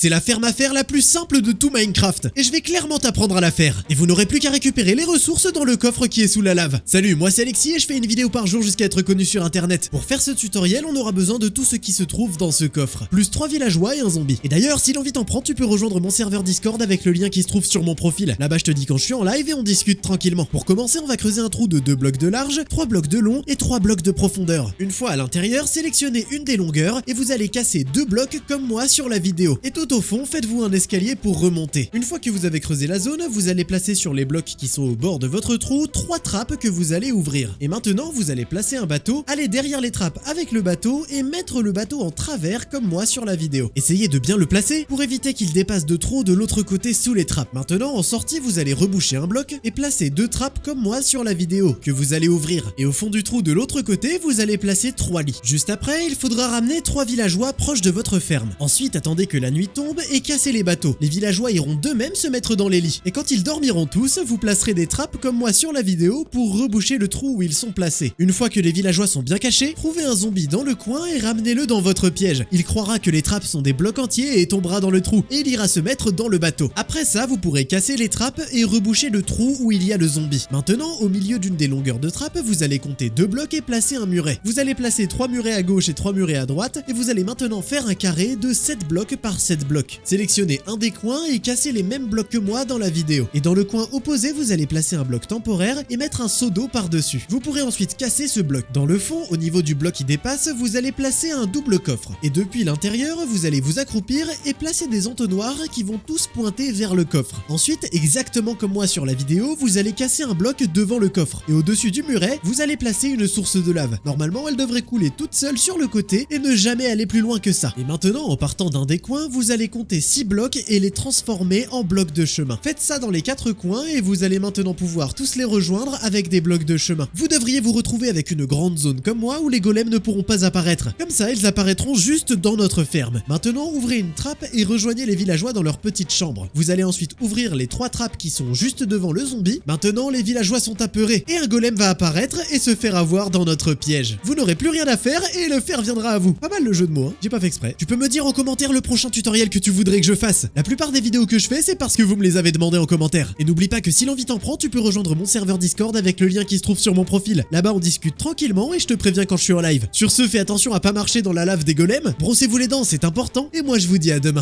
C'est la ferme à faire la plus simple de tout Minecraft, et je vais clairement t'apprendre à la faire. Et vous n'aurez plus qu'à récupérer les ressources dans le coffre qui est sous la lave. Salut, moi c'est Alexis et je fais une vidéo par jour jusqu'à être connu sur internet. Pour faire ce tutoriel, on aura besoin de tout ce qui se trouve dans ce coffre, plus 3 villageois et un zombie. Et d'ailleurs, si l'envie t'en prend, tu peux rejoindre mon serveur Discord avec le lien qui se trouve sur mon profil. Là-bas, je te dis quand je suis en live et on discute tranquillement. Pour commencer, on va creuser un trou de 2 blocs de large, 3 blocs de long et 3 blocs de profondeur. Une fois à l'intérieur, sélectionnez une des longueurs et vous allez casser 2 blocs comme moi sur la vidéo. Et tout au fond, faites-vous un escalier pour remonter. Une fois que vous avez creusé la zone, vous allez placer sur les blocs qui sont au bord de votre trou 3 trappes que vous allez ouvrir. Et maintenant, vous allez placer un bateau, aller derrière les trappes avec le bateau et mettre le bateau en travers comme moi sur la vidéo. Essayez de bien le placer pour éviter qu'il dépasse de trop de l'autre côté sous les trappes. Maintenant, en sortie, vous allez reboucher un bloc et placer 2 trappes comme moi sur la vidéo que vous allez ouvrir. Et au fond du trou de l'autre côté, vous allez placer 3 lits. Juste après, il faudra ramener 3 villageois proches de votre ferme. Ensuite, attendez que la nuit tombe et cassez les bateaux. Les villageois iront d'eux-mêmes se mettre dans les lits. Et quand ils dormiront tous, vous placerez des trappes comme moi sur la vidéo pour reboucher le trou où ils sont placés. Une fois que les villageois sont bien cachés, trouvez un zombie dans le coin et ramenez-le dans votre piège. Il croira que les trappes sont des blocs entiers et tombera dans le trou. Et il ira se mettre dans le bateau. Après ça, vous pourrez casser les trappes et reboucher le trou où il y a le zombie. Maintenant, au milieu d'une des longueurs de trappe, vous allez compter 2 blocs et placer un muret. Vous allez placer 3 murets à gauche et 3 murets à droite et vous allez maintenant faire un carré de 7 blocs par 7 blocs. Sélectionnez un des coins et cassez les mêmes blocs que moi dans la vidéo. Et dans le coin opposé, vous allez placer un bloc temporaire et mettre un seau d'eau par-dessus. Vous pourrez ensuite casser ce bloc. Dans le fond, au niveau du bloc qui dépasse, vous allez placer un double coffre. Et depuis l'intérieur, vous allez vous accroupir et placer des entonnoirs qui vont tous pointer vers le coffre. Ensuite, exactement comme moi sur la vidéo, vous allez casser un bloc devant le coffre. Et au-dessus du muret, vous allez placer une source de lave. Normalement, elle devrait couler toute seule sur le côté et ne jamais aller plus loin que ça. Et maintenant, en partant d'un des coins, vous allez compter 6 blocs et les transformer en blocs de chemin. Faites ça dans les 4 coins et vous allez maintenant pouvoir tous les rejoindre avec des blocs de chemin. Vous devriez vous retrouver avec une grande zone comme moi où les golems ne pourront pas apparaître. Comme ça, ils apparaîtront juste dans notre ferme. Maintenant, ouvrez une trappe et rejoignez les villageois dans leur petite chambre. Vous allez ensuite ouvrir les 3 trappes qui sont juste devant le zombie. Maintenant, les villageois sont apeurés et un golem va apparaître et se faire avoir dans notre piège. Vous n'aurez plus rien à faire et le fer viendra à vous. Pas mal le jeu de mots, hein. J'ai pas fait exprès. Tu peux me dire en commentaire le prochain tutoriel que tu voudrais que je fasse. La plupart des vidéos que je fais, c'est parce que vous me les avez demandé en commentaire. Et n'oublie pas que si l'envie t'en prend, tu peux rejoindre mon serveur Discord avec le lien qui se trouve sur mon profil. Là-bas, on discute tranquillement et je te préviens quand je suis en live. Sur ce, fais attention à pas marcher dans la lave des golems. Brossez-vous les dents, c'est important. Et moi, je vous dis à demain.